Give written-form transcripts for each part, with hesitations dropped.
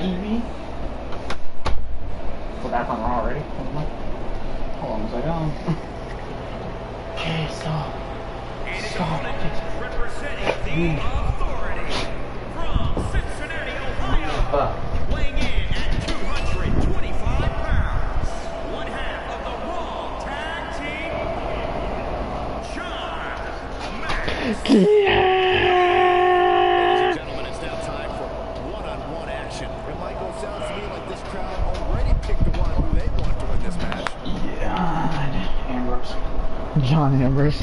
baby. Put that on already. Hold on a second. Okay, stop. Stop. Representing the Authority from Cincinnati, Ohio, weighing in at 225 pounds, one half of the Raw Tag Team, John Max. Ladies and gentlemen, it's now time for one-on-one action. And Michael, sounds to me like this crowd already picked the one who they want to win this match. John Ambrose. John Ambrose.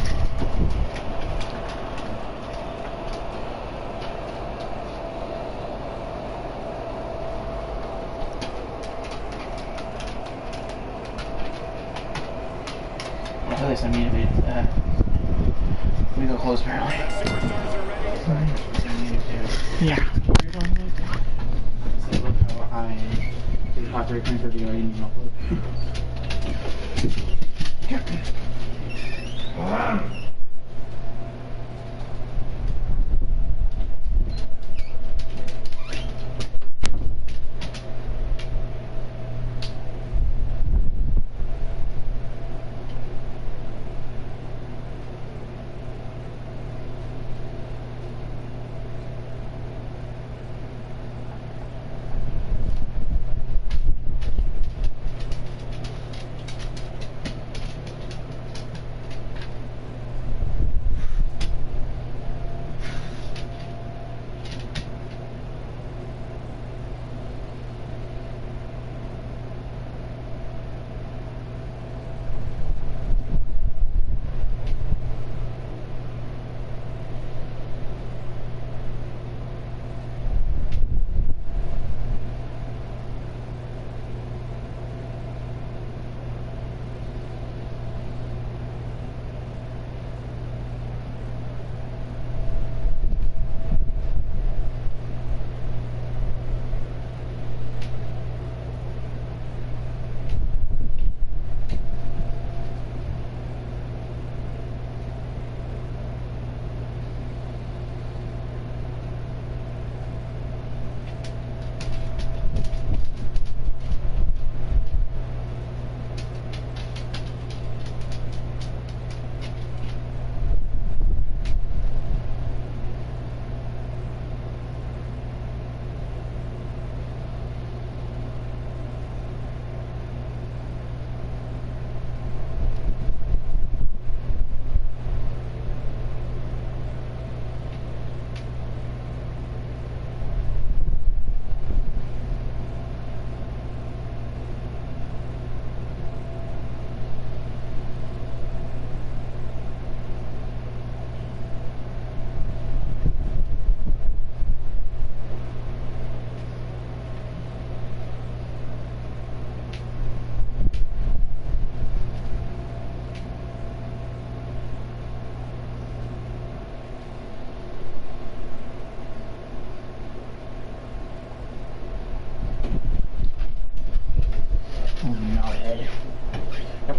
At least I mean, we go close apparently. Yeah. So look how I did the copyright claim for video I didn't even upload.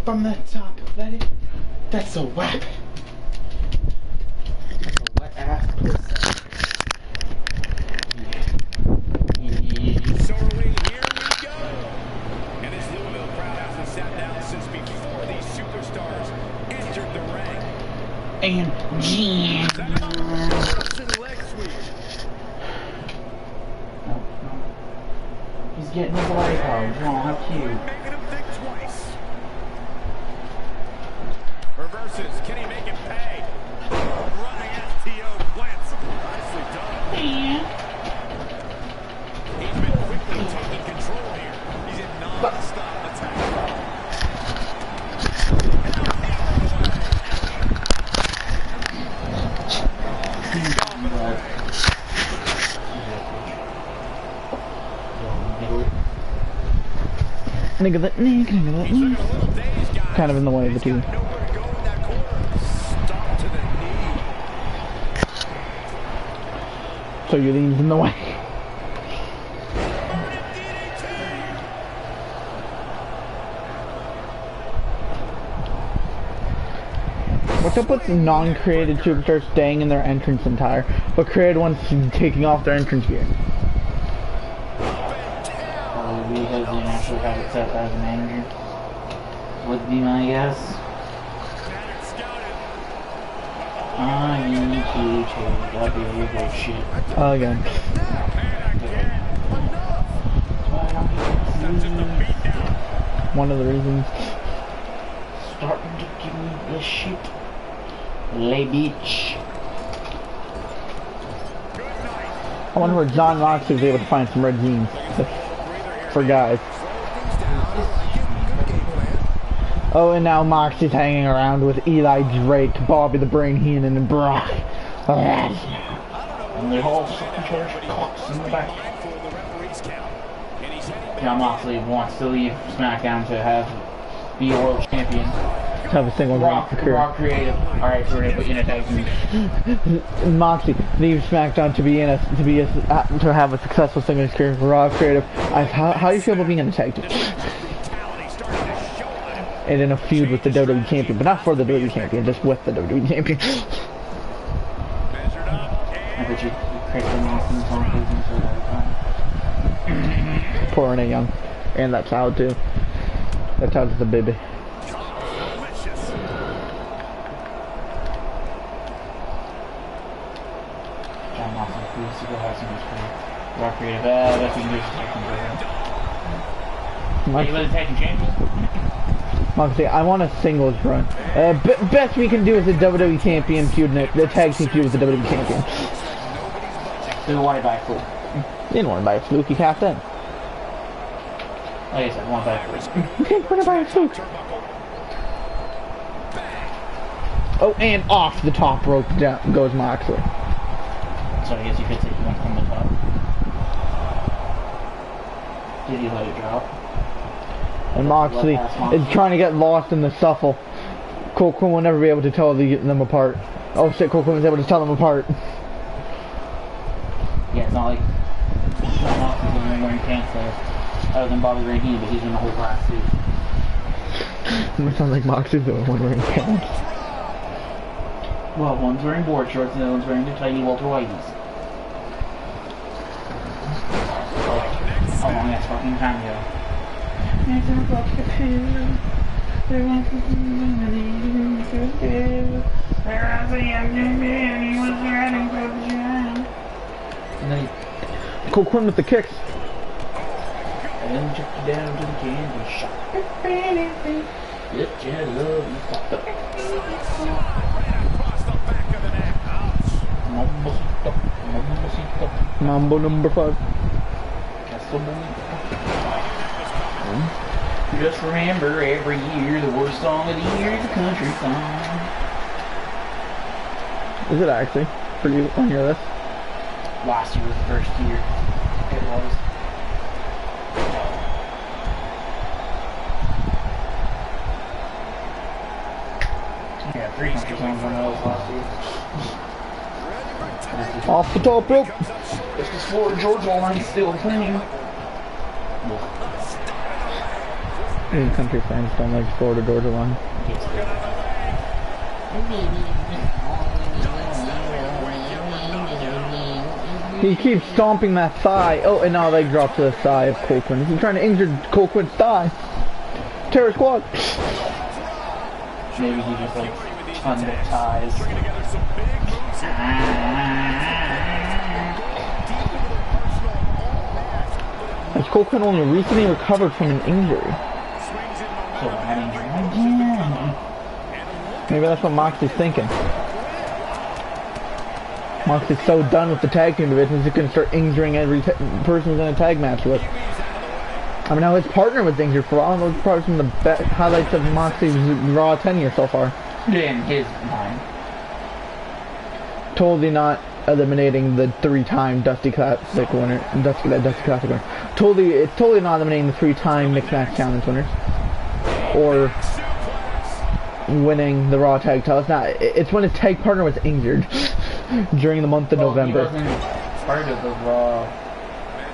From the top, Betty. That's a whack. That's a wet ass pussy. Yeah. So are we, here we go. And this Louisville crowd hasn't sat down since before these superstars entered the ring. And Jan. Leg sweep. No. He's getting his light out. Oh, how cute. Making him think twice. Reverses. Can he make it pay? Running STO plants. Nicely done. Yeah. He's been quickly taking control here. He's in non-stop attack. Nigga that. Kind of in the way of the two. So your lean's in the way. What's up with non-created superstars staying in their entrance attire, but created ones taking off their entrance gear? actually have it set as a manager. Would be my guess. I need to change that behavior shit. Oh, again. One of the reasons. Starting to give me this shit. Lay beach. I wonder where John Moxley was able to find some red jeans for guys. Oh, and now Moxley's hanging around with Eli Drake, Bobby the Brain Heenan, and Brock. And they're all sucking each other's cocks in the back. John Moxley wants to leave SmackDown to be a world champion. Have a single Raw creative. Alright, so we're gonna put you in a tag team. Moxley leaves SmackDown to have a successful singles career. Raw creative. How do you feel about being in a tag team? And in a feud with the WWE champion, but not for the WWE champion, just with the WWE champion. I bet you Chris Austin's on business all the time. Poor Renee Young, and that child too. That child's the baby. John Moxley, please to go have some career. Raw creative. That's what you can do is tag team program. You let the tag team champion? Moxley, I want a singles run. Best we can do is the WWE champion feud, the tag team feud with the WWE champion. They wanted by a fluke. You didn't want to buy a fluke, you tapped in. Like I said, one by a fluke. You can't want to buy a fluke. Oh, and off the top rope down goes Moxley. So I guess you could take one from the top. Did he let it drop? And Moxley is trying to get lost in the shuffle. Cole Quinn will never be able to tell them apart. Oh shit, Cole Quinn was able to tell them apart. Yeah, it's not like John Moxley's the only wearing pants there. Other than Bobby Ray Heenan, but he's in the whole glass suit. It sounds like Moxley's the only one wearing pants. Well, one's wearing board shorts and the other one's wearing the tiny Walter Whiteys. How long that's fucking time ago. Cole Quinn with the kicks. And then took you down to the candy shop. Lift your love and stop it. Mambo number 5. Just remember, every year the worst song of the year is a country song. Is it actually for you on your list? Last year was the first year. It was. Yeah, 3 country songs on those last year. Off the top rope. It's the Florida Georgia line still playing. Any country fans don't like Florida Georgia line. He keeps stomping that thigh. Oh, and now leg drop to the thigh of Cole Quinn. He's trying to injure Cole Quinn's thigh. Terror squad. Maybe he just like under ties. As Cole Quinn only recently recovered from an injury. So an injury again. Maybe that's what Moxley's thinking. Moxley's so done with the tag team divisions, he can start injuring every person he's in a tag match with. I mean, now his partner was injured for all those, probably some of the best highlights of Moxley's Raw tenure so far. In his mind. Totally not eliminating the 3-time Dusty Classic winner. Dusty Classic winner. It's totally not eliminating the 3-time Mixed Match Challenge winners. Or winning the Raw Tag title. It's when his tag partner was injured during the month of November. He wasn't part of the Raw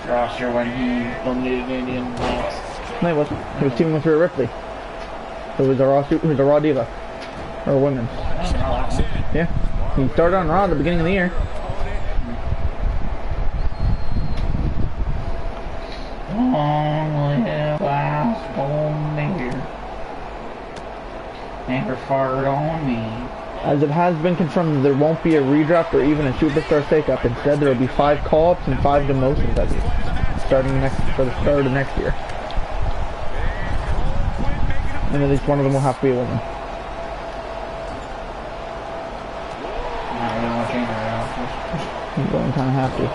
roster when he eliminated Indian Max. No, he wasn't. He was teaming with Rhea Ripley, who was a Raw diva, or women. Yeah, he started on Raw at the beginning of the year. Long live never fart on me. As it has been confirmed, there won't be a redraft or even a superstar shake-up. Instead, there will be 5 call-ups and 5 demotions starting for the start of next year. And at least one of them will have to be a woman. You don't kind of have to.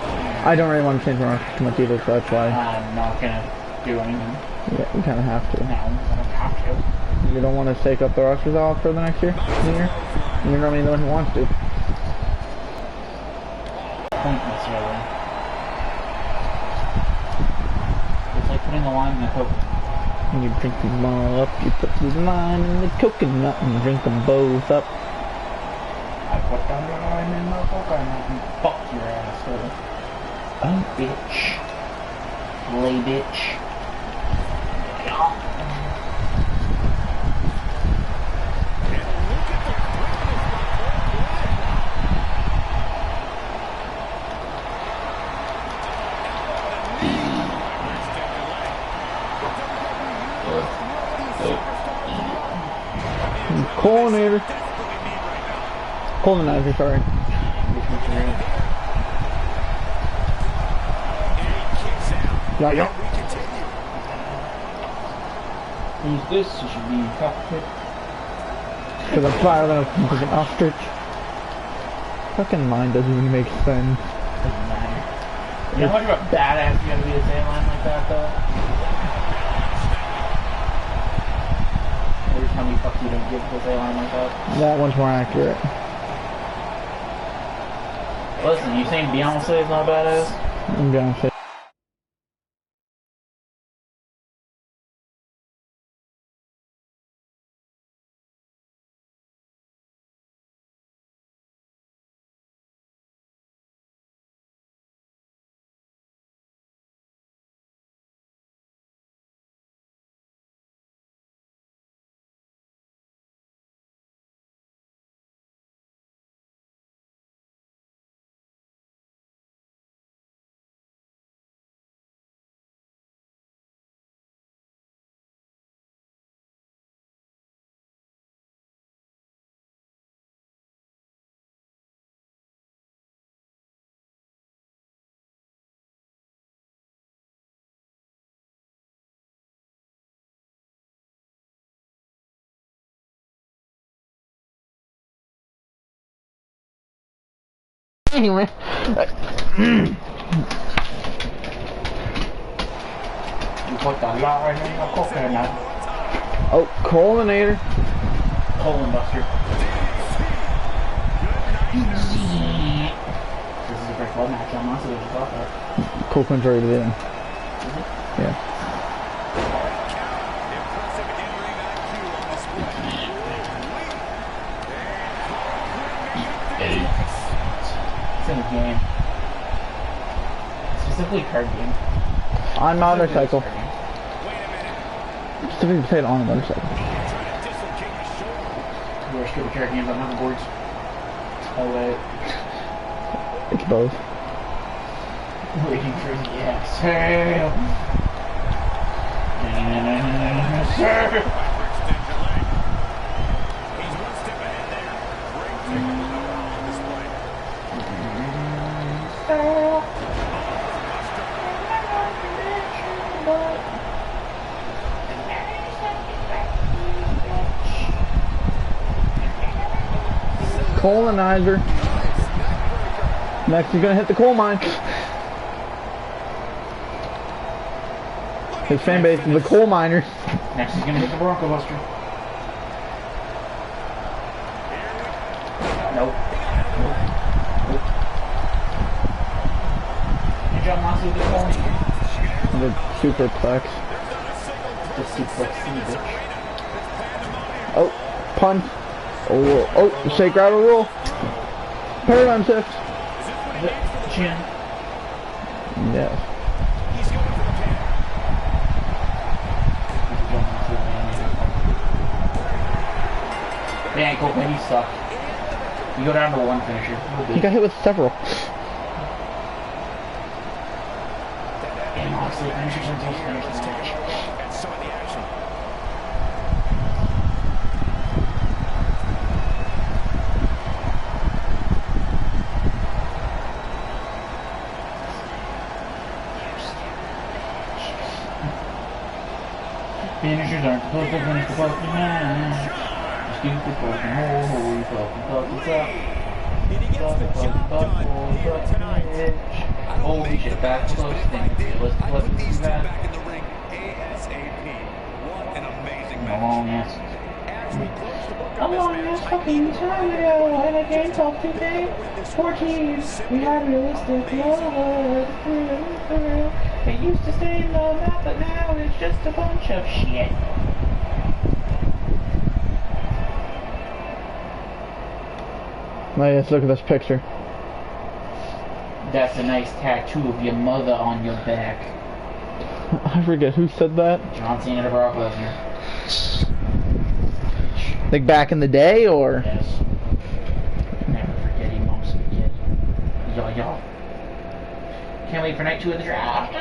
I don't really want to change my roster too much either, so that's why. I'm not gonna do anything. Yeah, you kind of have to. No, I don't have to. You don't want to shake up the rosters all for the next year? You're normally the one who wants to. Pointless, really. It's like putting the lime in the coconut. And you drink them all up, you put the lime in the coconut and drink them both up. I put the lime in the coconut and fuck your asshole. Oh, bitch. Lay bitch. Colonizer, sorry. Yeah. Who's this? You should be cockpit. Because I'm fire than a fucking ostrich. Fucking mine doesn't even make sense. Doesn't matter. You know how much of a badass you gotta be to say a line like that, though? Every time you fuck you don't give to say a line like that. That one's more accurate. Listen, you saying Beyonce is not badass? I'm gonna say. Anyway. You put the lard in the coconut. Oh, Colinator. Colon buster. This is a great blood match. I'm honestly just thought that. Coconut's already there. Yeah. It's in a game. Specifically card game. On motorcycle. Specifically played on a motorcycle. You're stupid card games on hoverboards. Oh wait. It's both. Waiting for the exhale. Colonizer. Next he's gonna hit the coal mine. His fan base is the coal miners. Next he's gonna hit the Bronco Buster. Nope. Nope. Good job, Mossy, with the phone. The superplex. The suplex, bitch. Oh, punch. Oh, shake, rattle, roll. Paradigm shift. The chin. Yes. Dang, Cole, you suck. You go down to one finisher. He got hit with several. Damn, Moxley, finishers and finish the match. Losers aren't supposed to finish the fucking match. Stupid fucking hole, holy fucking fuck, what's up? And he gets the job done here tonight. Holy shit, back close thing. Let's Put these two that. back in the ring ASAP. What an amazing match. Long ass. As we close the book A on this long match, ass fucking time ago, and I can't talk today. 14, we had realistic love. It used to stay in the map, but now it's just a bunch of shit. Oh yes, look at this picture. That's a nice tattoo of your mother on your back. I forget who said that. John Cena to Brock Lesnar. Like back in the day, or? Yes. Never forget he mom's a kid. Yo. Can't wait for night 2 of the draft.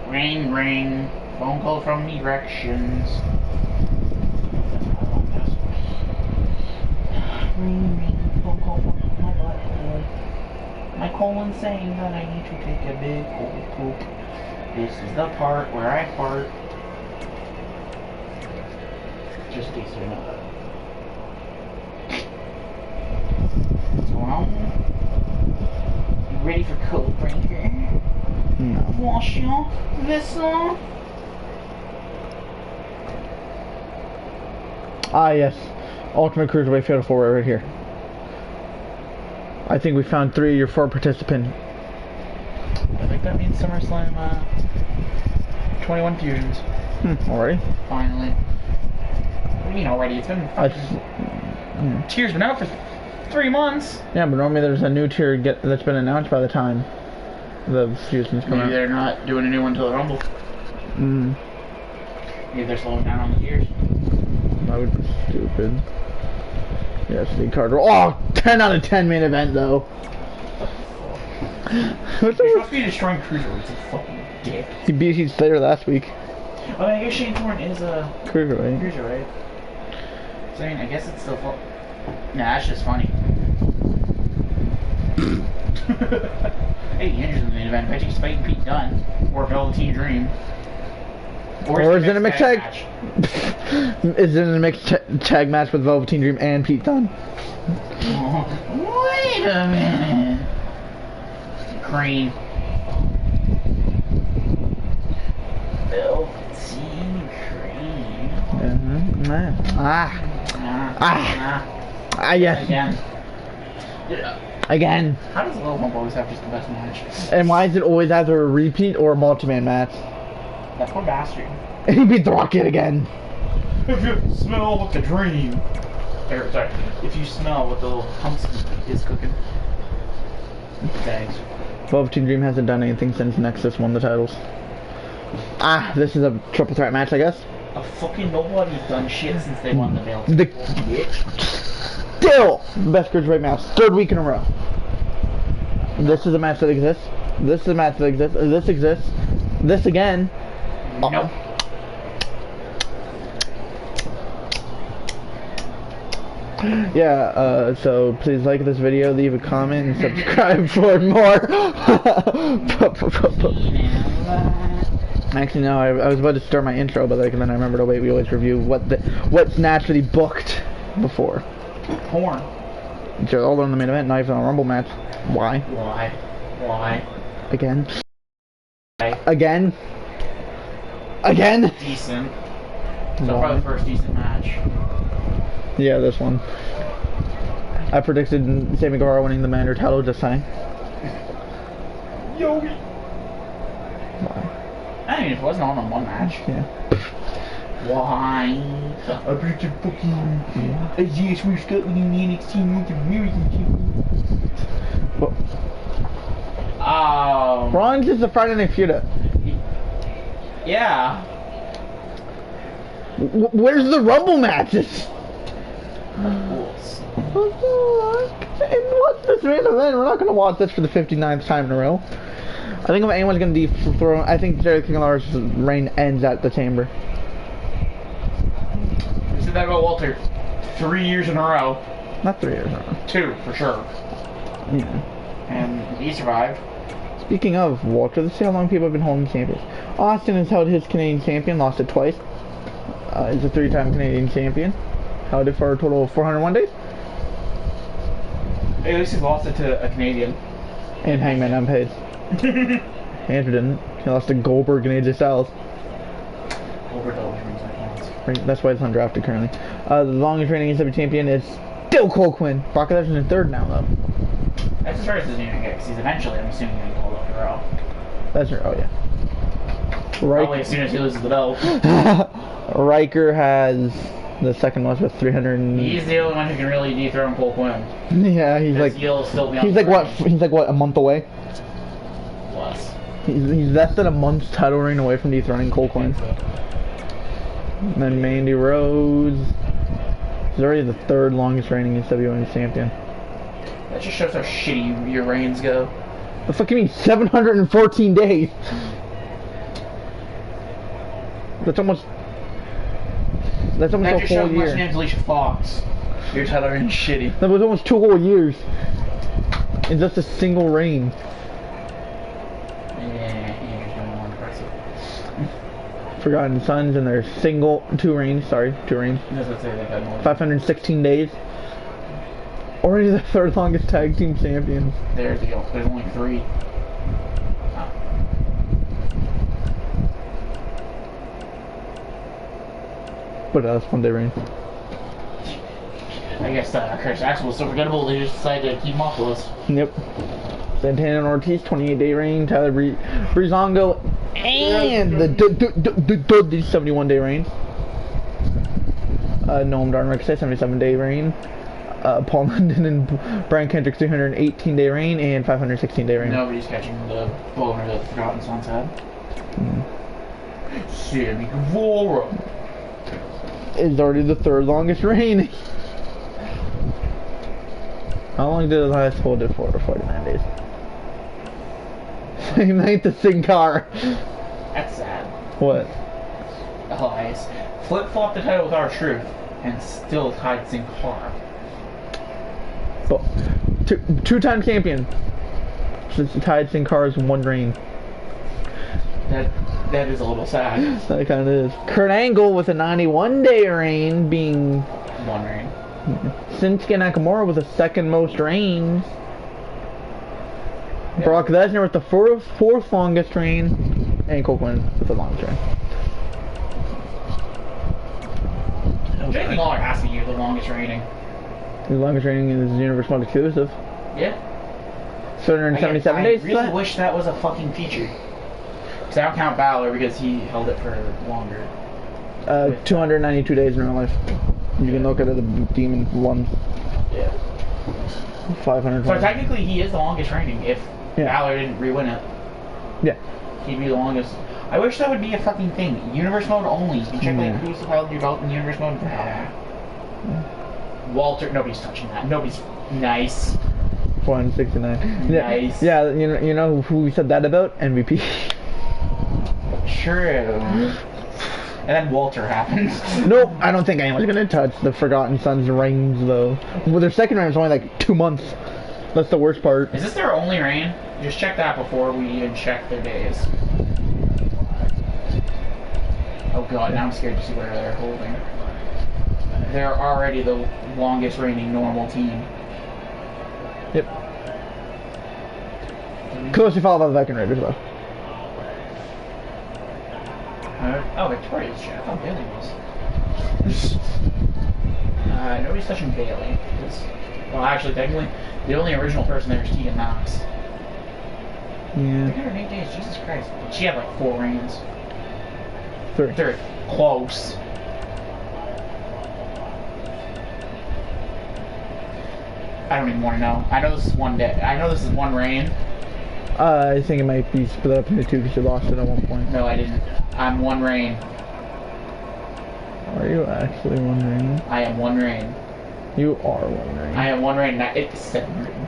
Ring, ring. Phone call from Erections. Ring, ring. Phone call from my butthole. My colon saying that I need to take a big old poop. This is the part where I fart. Just in case you're not. What's going on? You ready for code breaker? No. Wash your vessel. Ah yes, Ultimate Cruiserweight Fatal 4 right here. I think we found 3 or 4 participants. I think that means SummerSlam 21 Fusions. Already? Finally. What do you mean already? It's been fucking... Tier's been out for 3 months. Yeah, but normally there's a new tier that's been announced by the time the fusions come Maybe out. they're not doing a new one until the Rumble. Maybe they're slowing down on the tiers. That would be stupid. Yes, the card. Oh, 10 out of 10 main event though. You're supposed to be destroying Cruiserweights, you fucking dick. He beat Heath Slater last week. Oh, I guess Shane Thorne is a Cruiserweight. Cruiserweight. So I mean, I guess it's still fun. Nah, that's just funny. Hey, Andrew's in the main event. Bet he's fighting Pete Dunne or Velveteen Dream. Or is it a mixed tag? match? Is it a mixed tag match with Velveteen Dream and Pete Dunne? Oh, wait a minute. Cream. Velveteen Cream. Yes. Again. Again. How does Lil Pump always have just the best match? And why is it always either a repeat or a multi-man match? That poor bastard. And he beat the Rocket again. If you smell what the dream. Or, sorry. If you smell what the little humps is cooking. Thanks. Velveteen Dream hasn't done anything since Nexus won the titles. This is a triple threat match, I guess. A fucking nobody's done shit since they won the belt. Still the best cruiserweight match, 3rd week in a row. This is a match that exists. This is a match that exists. This exists. This again. Nope. Yeah, so please like this video, leave a comment, and subscribe for more. Actually, no, I was about to start my intro, but then I remembered, oh wait, we always review what's naturally booked before. Porn. So all on the main event, not even a Rumble match. Why? Why? Again? Why? Again? Again? Decent. So probably the first decent match. Yeah, this one. I predicted Sammy Guevara winning the Mandarin title, just saying. Yogi. Why? I mean, it wasn't all in one match. Yeah. Why? I predicted fucking Isaiah Swift Scott winning the NXT North American Championship. Ron's is the Friday Night Feud. Yeah. Where's the Rumble matches? Rules. And what's this main event? We're not going to watch this for the 59th time in a row. I think if anyone's going to dethrone, I think Jerry King Lawler's reign ends at the Chamber. We said that about Walter 3 years in a row. Not 3 years in a row. 2, for sure. Yeah. And he survived. Speaking of Walter, let's see how long people have been holding champions. Austin has held his Canadian champion, lost it twice. He's a 3-time Canadian champion. Held it for a total of 401 days. At least he's lost it to a Canadian. And Hangman unpaid. Andrew didn't. He lost to Goldberg and AJ Styles. Goldberg always rings my hands. Right, that's why he's undrafted currently. The longest reigning AEW champion is still Cole Quinn. Brock Lesnar's in third now, though. That's as far as he's going to get, because he's eventually, I'm assuming, going to call up to Raw. Lesnar, oh yeah. Probably as soon as he loses the belt. Riker has the second most with 300. He's the only one who can really dethrone Cole Quinn. Yeah, he's like. He'll still be on He's like what? He's like what? A month away. Plus. He's less than a month's title reign away from dethroning Cole Quinn. And then Mandy Rose. He's already the third longest reigning WWE champion. That just shows how shitty your reigns go. The fuck you mean 714 days? That's almost That a just whole shows my year. name's Alicia Fox. Your title reign's shitty. That was almost 2 whole years. In just a single reign. Yeah, you're doing more impressive. Forgotten Sons and their two reigns. I was going to say they got more. 516 days. Already the third longest tag team champions. There's only 3. But that's 1 day reign. I guess Chris Axel was so forgettable they just decided to keep him off the list. Yep. Santana and Ortiz, 28-day reign. Tyler Breezango and the Dudley, 71-day reign. Noam Dar and Ricochet, 77-day reign. Paul London and Brian Kendrick, 318-day reign and 516-day reign. Nobody's catching the boner that the Forgotten Sons had. Sammy Guevara is already the third longest reign. How long did Elias hold it for? 49 days. Same night to Sin Cara. That's sad. What? Elias flip-flopped the title with R-Truth and still tied Sin Cara. But two-time champion. Since tied Sin Cara's 1 reign. That is a little sad. That kind of is. Kurt Angle with a 91-day reign being 1 reign. Shinsuke Nakamura with the second most reigns. Yeah. Brock Lesnar with the fourth longest reign. And Cole Quinn with the longest reign. Jamie Lawler has to be the longest reigning. The longest reigning is Universal exclusive. Yeah. 777 days. I really wish that was a fucking feature. Because I don't count Balor because he held it for longer. 292 days in real life. You can look at it, the Demon one. Yeah. 500. So technically he is the longest reigning if Balor didn't re-win it. Yeah. He'd be the longest. I wish that would be a fucking thing. Universe mode only. You check like who's held your belt in universe mode. Walter, nobody's touching that. Nobody's nice. 469. Nice. Yeah, you know who we said that about? MVP. True. And then Walter happens. Nope, I don't think anyone's gonna touch the Forgotten Sons reigns though. Well, their second reign is only like 2 months. That's the worst part. Is this their only reign? Just check that before we even check their days. Oh god, now I'm scared to see where they're holding. They're already the longest reigning normal team. Yep. Closely followed by the Viking Raiders though. Oh, Victoria's shit. I thought Bailey was. Nobody's touching Bailey. Well, actually, technically, the only original person there is Tegan Knox. Yeah. 308 days, Jesus Christ. She had like 4 reigns. 3. They're close. I don't even want to know. I know this is 1 day. I know this is 1 reign. I think it might be split up into 2 because you lost it at one point. No, I didn't. I'm 1 reign. Are you actually 1 reign? I am 1 reign. You are 1 reign. I am 1 reign. It's 7 reign.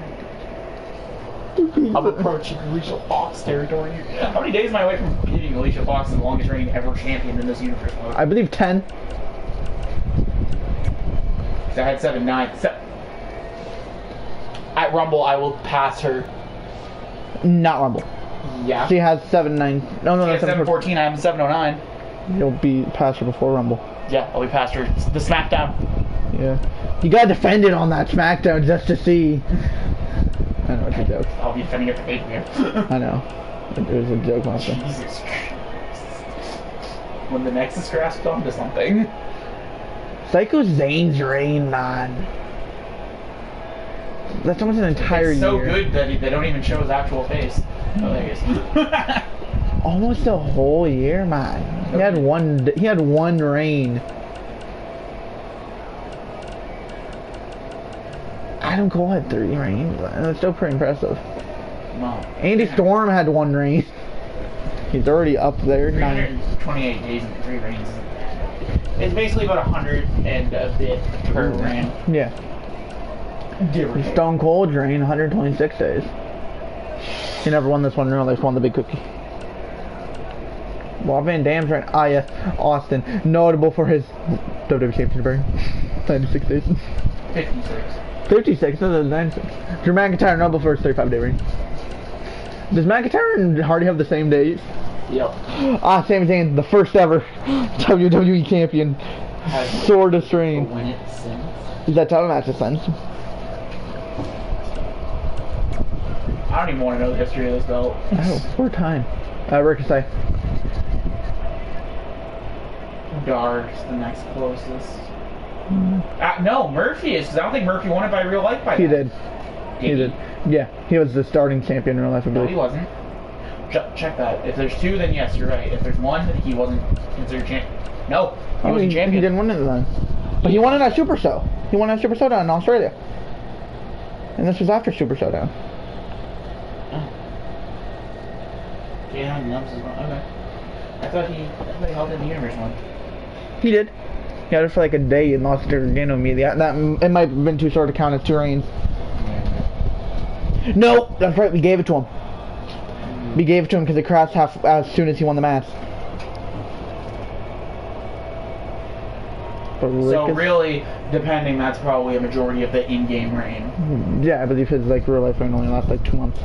I'm approaching Alicia Fox territory. How many days am I away from beating Alicia Fox as the longest reigning ever champion in this universe mode? I believe 10. So I had 7, 9. At Rumble, I will pass her. Not Rumble. Yeah. She has 7-9. No, She no, has 714. I have 709. You'll be past her before Rumble. Yeah, I'll be past her. It's the SmackDown. Yeah. You gotta defend it on that SmackDown just to see. I know it's a joke. I'll be defending it for pay-per-view. I know. It was a joke, Monster. Jesus Christ. When the Nexus grasped onto something. Psycho Zane's reign, man. That's almost an entire It's so year. good that they don't even show his actual face. Oh, there he is. Almost a whole year, man. He had one. He had one reign. Adam Cole had 3 reigns. That's still pretty impressive. No. Andy Storm had 1 reign. He's already up there. 328 days and 3 reigns. It's basically about 100 and a bit per reign. Yeah. Different. Stone Cold's reign, 126 days. He never won this one in real life, won the big cookie. Rob Van Dam's reign. Ah, yes. Austin. Notable for his WWE Championship reign. 96 days. 56. 56, no, 96. Drew McIntyre, notable for his 35-day reign. Does McIntyre and Hardy have the same days? Yep. Ah, Sami Zayn, the first ever WWE champion. Shortest reign. Win it since. Is that title match a sense? I don't even want to know the history of this belt. Oh, for time. Ricochet. Dark's the next closest. No, Murphy is, because I don't think Murphy won it by real life by He then. did. He did. Yeah, he was the starting champion in real life, I No, believe. he wasn't. Check that. If there's 2, then yes, you're right. If there's 1, he wasn't considered champion. No, he wasn't champion. He didn't win it then. But he won it at Super Show. He won it at Super Showdown in Australia. And this was after Super Showdown. Oh. Yeah, Nubs is one. Okay. I thought he held it in the Universe one. He did. He had it for like a day and lost to Gargano immediately. That it might have been too short to count as 2 reigns. No, that's right. We gave it to him. We gave it to him because it crashed as soon as he won the match. But So really, depending, that's probably a majority of the in-game reign. yeah, I believe his like real life reign only lasts like 2 months.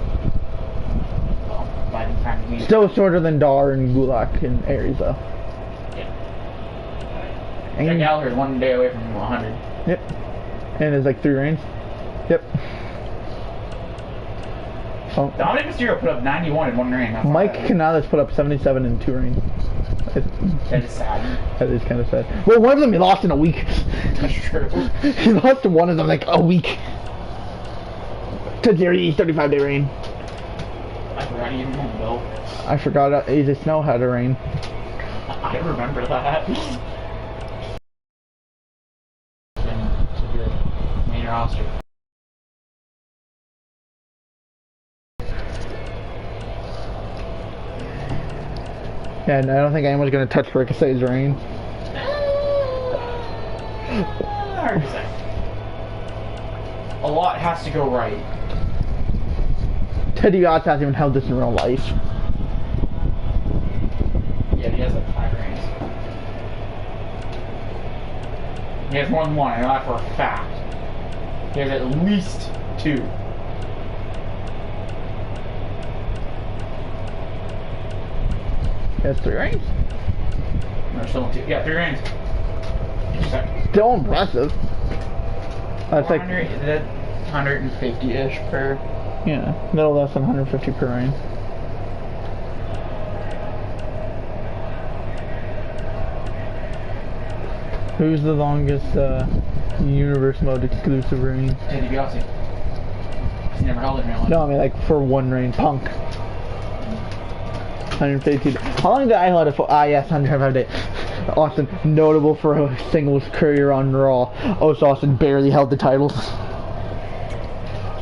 Well, by the time we... Still shorter than Dar and Gulak and Aries though. Yeah. And, Jack Gallagher's 1 day away from 100. Yep. And it's like 3 reigns. Yep. Oh. Dominic Mysterio put up 91 in 1 reign. Mike Canales put up 77 in 2 reigns. That is sad. That is kind of sad. Well, one of them he lost in a week. That's true. He lost to one of them like a week. To Jerry's 35-day reign. I forgot he even won the belt. I forgot AJ Snow had a reign. I remember that. Main roster. Yeah, and I don't think anyone's gonna touch Ricochet's reign. Hard to say. A lot has to go right. Teddy Otts hasn't even held this in real life. Yeah, he has like 5 reigns. He has more than 1, I know that for a fact. He has at least 2. He has 3 reigns. No, still 2. Yeah, 3 reigns. Still impressive. That's like 150-ish per. yeah, little less than 150 per reign. Who's the longest universe mode exclusive reign? Teddy DiBiase. He's never held it in real life. No, I mean like for 1 reign. Punk. 150. How long did I hold it for? Ah, yes, 105 days. Austin, notable for a singles career on Raw. Austin barely held the titles. It's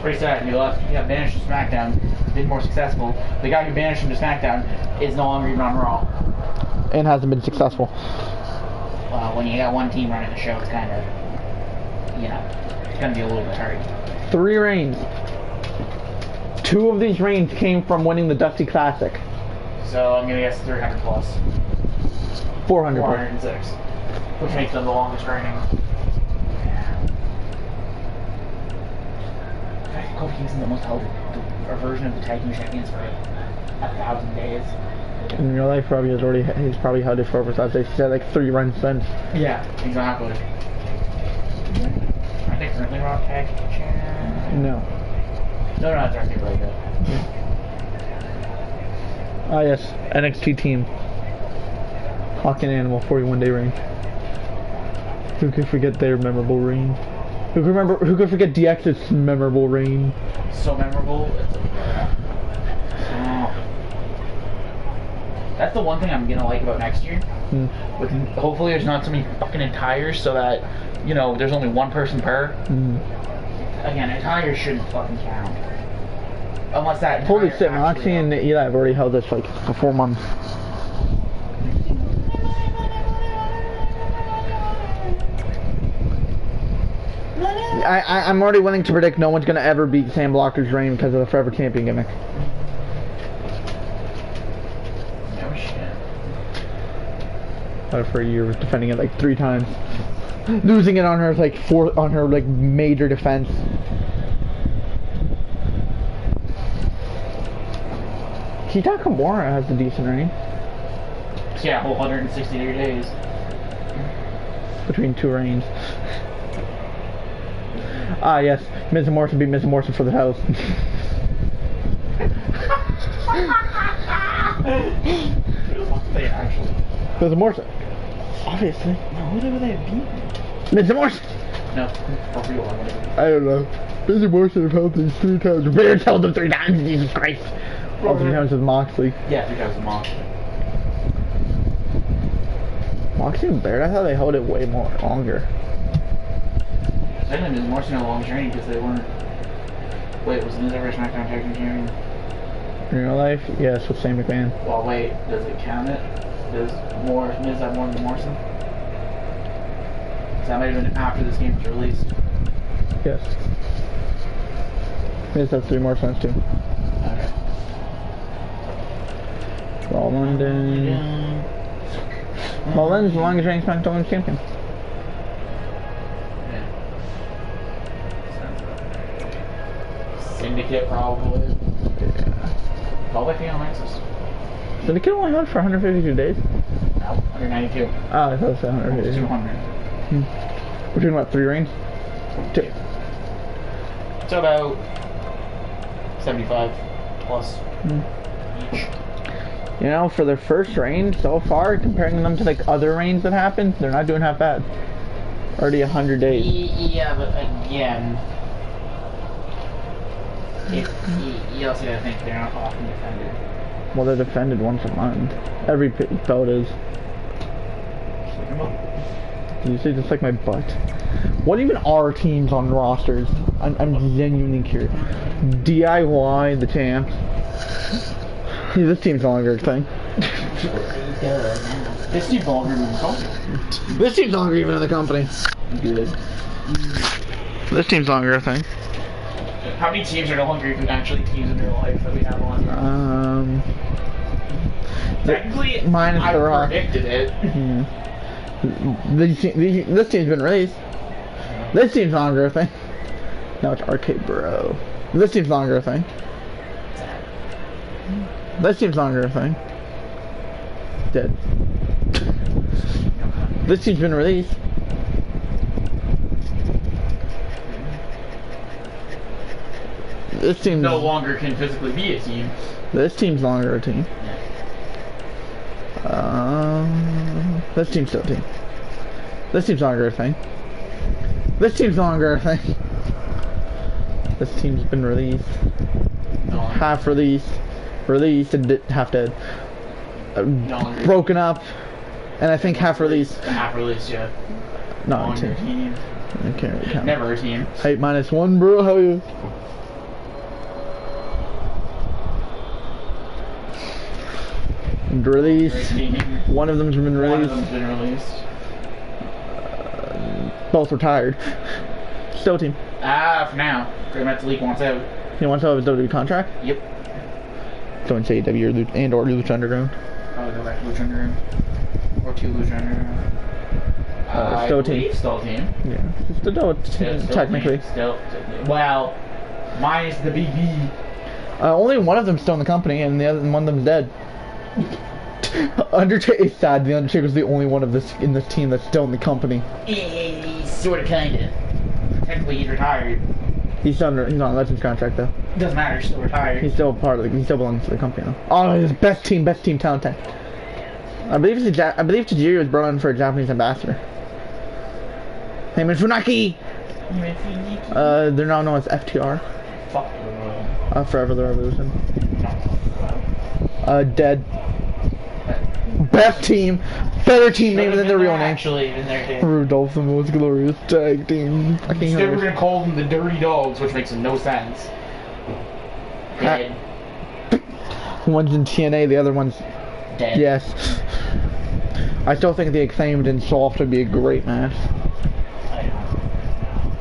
pretty sad. He got banished to SmackDown. Been more successful. The guy who banished him to SmackDown is no longer even on Raw. And hasn't been successful. When you got one team running the show, it's kind of, you know, it's gonna be a little bit hard. 3 reigns. 2 of these reigns came from winning the Dusty Classic. So I'm gonna guess 300 plus. 400. 406. Which makes them the longest reigning. I think Kofi Kingston almost held a version of the tag team champions for 1,000 days. In real life, probably he's probably held it for over. He said like 3 runs since. Yeah, exactly. Are they currently Raw Tag Champ? No. No, it's actually really good. Ah yes, NXT team. Hawk and Animal 41-day reign. Who could forget their memorable reign? Who could forget DX's memorable reign? So memorable. It's that's the one thing I'm gonna like about next year. With hopefully there's not so many fucking attires, so that there's only one person per. Again, attires shouldn't fucking count. Unless that. Holy shit, Moxie and Eli have already held this like for 4 months. I'm already willing to predict no one's gonna ever beat Sam Blocker's reign because of the Forever Champion gimmick. No shit. For a year, was defending it like 3 times, losing it on her like major defense. Kita Kimura has a decent reign. Yeah, whole 163 days. Between 2 reigns. Ah yes, Miz and Morrison beat Miz and Morrison for the house. They actually. Miz and Morrison. Obviously. No, who did they beat? Miz and Morrison. No, for real. I don't know. Miz and Morrison have held these 3 times. Bears held them 3 times. Jesus Christ. All 3 times with Moxley. Yeah, 3 times with Moxley. Moxley and Baird, I thought they held it way longer. Second, Miz and Morrison had a long journey because they weren't. Wait, was Miz ever SmackDown Tag Team Champion? In real life, yes, with Shane McMahon. Well, wait, does it count it? Does Miz have more than Morrison? So that might have been after this game was released. Yes. Miz has 3 more times too. Okay. Raw London. Raw London's the longest reigning SmackDown Women's Champion. Syndicate probably. Yeah. Probably Female Nexus. Syndicate only held for 152 days? No, 192. Oh, I thought it was 152. 200. Between what, 3 reigns? 2. So about 75 plus each. You know, for their first reign so far, comparing them to like other reigns that happened, they're not doing half bad. Already 100 days. Yeah, but again, you also gotta think they're not often defended. Well, they're defended once a month. Every belt is. Did you say just like my butt? What even are teams on rosters? I'm genuinely curious. DIY, the champs. Yeah, this team's no longer a thing. This team's no longer in the company. This team's no longer even in the company. Good. This team's no longer a thing. How many teams are no longer even actually teams in real life that we have on? Technically, minus I the Rock. predicted it. Yeah. This team's been released. This team's no longer a thing. No, it's Arcade Bro. This team's no longer a thing. This team's no longer a thing. Dead. This team's been released. This team No longer can physically be a team. This team's no longer a team. This team's still a team. This team's no longer a thing. This team's no longer a thing. This team's been released. No longer. Half released. Released and half dead. No longer. Broken up. And I think half released. Half released, yeah. No, No a longer team. a team. I can't really count. Never a team. Height -1, bro. How are you? Released. One of them's been One of released. them's been released. Both retired. Still a team. For now. Great Metal League wants out. He wants to have a WWE contract? Yep. Join AEW or Lucha Underground. Probably go back to Lucha Underground. Or to Lucha Underground. Still a I team. believe still a team. Yeah. Still a team, Still technically. Still. Well, minus the BB. Only one of them's still in the company, and the other one of them's dead. Undertaker is sad. The Undertaker's the only one of this in this team that's still in the company. Sort of, kinda. Technically, he's retired. He's on a Legends contract though. Doesn't matter. He's still retired. He's still part of the. He still belongs to the company though. Oh, his best team, talent. I believe Tajiri was brought in for a Japanese ambassador. Hey, Funaki. They're now known as FTR. Fuck the Forever the Revolution. Dead. Best team, better team name than their real name. Actually, in their game. Rudolph, the most glorious tag team. Instead, we're gonna call them the Dirty Dogs, which makes no sense. Dead. One's in TNA, the other one's dead. Yes. I still think the Acclaimed and Soft would be a great match.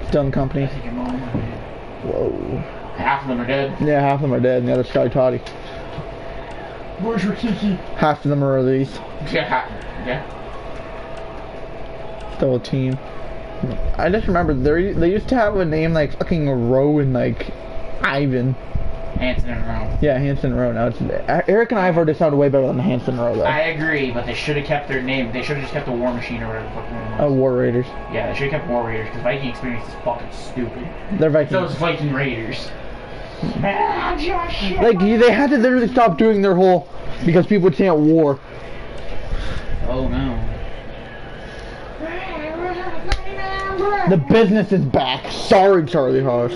Still in the company. I think your mom. Whoa. Half of them are dead. Yeah, half of them are dead, and the other's Sky Toddy. Where's your Kiki? Half of them are released. Yeah. Still a team. I just remember they used to have a name like fucking Rowe and like Ivan. Hanson and Rowe. Yeah, Hanson and Rowe. Now it's Eric and Ivar just sounded way better than Hanson and Rowe though. I agree, but they should have kept their name. They should have just kept the War Machine or whatever the fuck name was. Oh, War Raiders. Yeah, they should have kept War Raiders because Viking Experience is fucking stupid. They're Vikings. So is Viking Raiders. Like they had to literally stop doing their whole because people chant war. Oh no. The business is back. Sorry, Charlie Haas.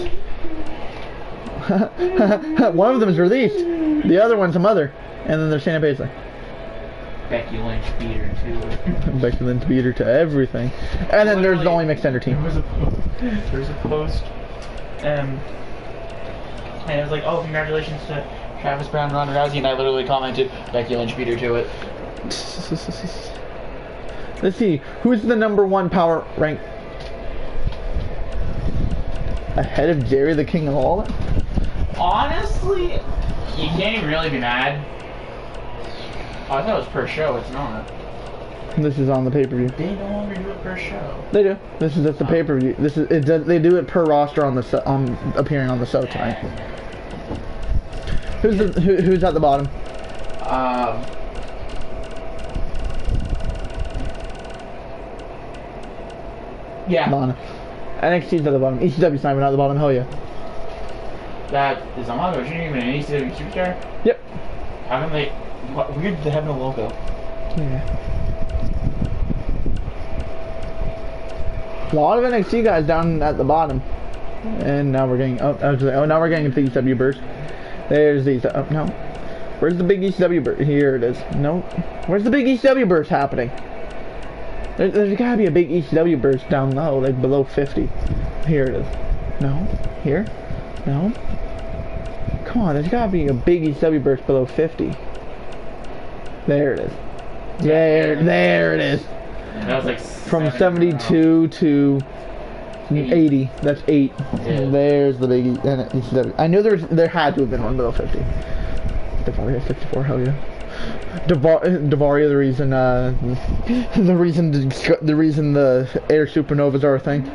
One of them is released. The other one's a mother. And then there's Shannon Paisley. Becky Lynch beat her to it. Becky Lynch beat her to everything. And then there's the only mixed ender team. There's a post. And it was like, oh, congratulations to Travis Brown, Ronda Rousey, and I literally commented, Becky Lynch beat her to it. Let's see, who's the #1 power rank? Ahead of Jerry the King of All? Honestly, you can't even really be mad. Oh, I thought it was per show, it's not. This is on the pay-per-view. They no longer do it per show. They do. This is just the pay-per-view. This is they do it per roster on the appearing on the show tonight. Who's at the bottom? Yeah. Lana. NXT's at the bottom. ECW's not even at the bottom. Hell yeah. That is Amago. Shouldn't even an ECW superstar. Yep. How come they? What, weird. They have no logo. Yeah. A lot of NXT guys down at the bottom, and now we're getting now we're getting into ECW burst. There's these. Oh no, where's the big ECW burst? Here it is. No, where's the big ECW burst happening? There's gotta be a big ECW burst down low, like below 50. Here it is. No, here, no. Come on, there's gotta be a big ECW burst below 50. There it is. There it is. That was like From 72 to 80. That's 8. Yeah. There's the big ECW. I knew there had to have been one below 50. Davaria 54, hell yeah. Davaria, the reason the air supernovas are a thing.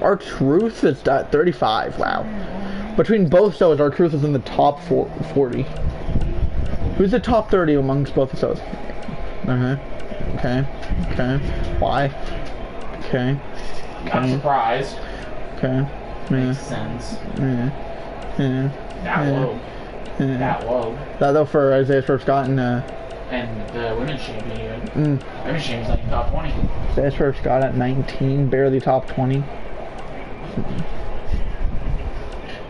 Our Truth is at 35. Wow. Between both shows, Our Truth is in the top 40. Who's the top 30 amongst both shows? Okay. Why? Okay. Not surprised. Okay. Makes sense. That low. That low. That though for Isaiah Scott and the women's champion. Women's champion's like top 20. Isaiah Scott at 19, barely top 20.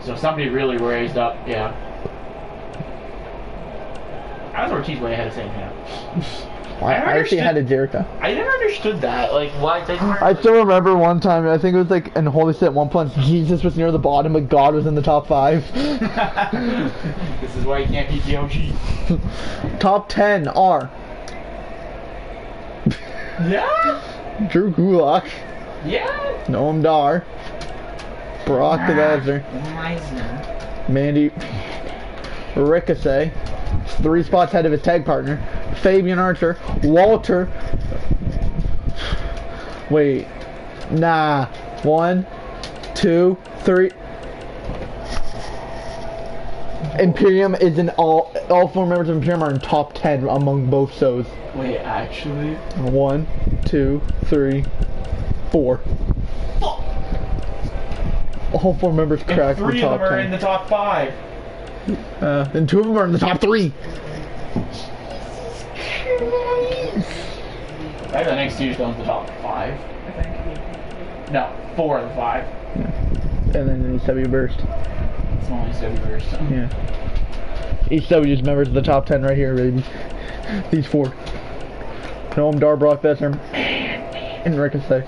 So somebody really raised up, yeah. I was Ortiz way ahead of Santana. I actually had a Jericho. I never understood that. Like, why they weren't... I still remember one time, I think it was like in Holy Shit 1 Punch, Jesus was near the bottom, but God was in the top 5. This is why you can't beat the OG. Top 10 are... Yeah? Drew Gulak. Yeah? Noam Dar. Brock the Lesnar. Mandy. Ricochet. 3 spots ahead of his tag partner. Fabian Archer. Walter. Wait. Nah. 1, 2, 3. Imperium is in all 4 members of Imperium are in top 10 among both shows. Wait, actually? 1, 2, 3, 4. All 4 members cracked the top 10. 3 of them are in the top 5. And 2 of them are in the top 3. Maybe the next 2 is going to the top 5, I think. No, 4 of the 5. And then ECW Burst. It's only ECW Burst. Yeah. ECW is members of the top 10 right here, baby. These 4. Noam Dar, Brock Lesnar, and Ricochet.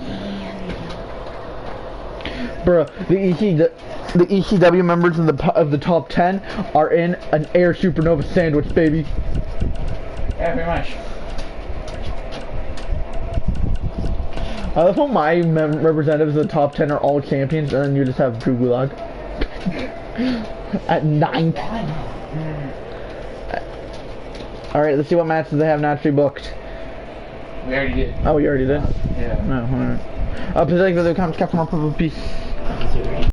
Bruh, the ECW members of the top 10 are in an Air Supernova sandwich, baby. Yeah, pretty much. I love how my representatives of the top 10 are all champions, and then you just have Drew Gulak at 9th. Alright, let's see what matches they have naturally booked. We already did. Oh, we already did? Yeah. No, alright. Please like the comments, Captain Marvel, peace.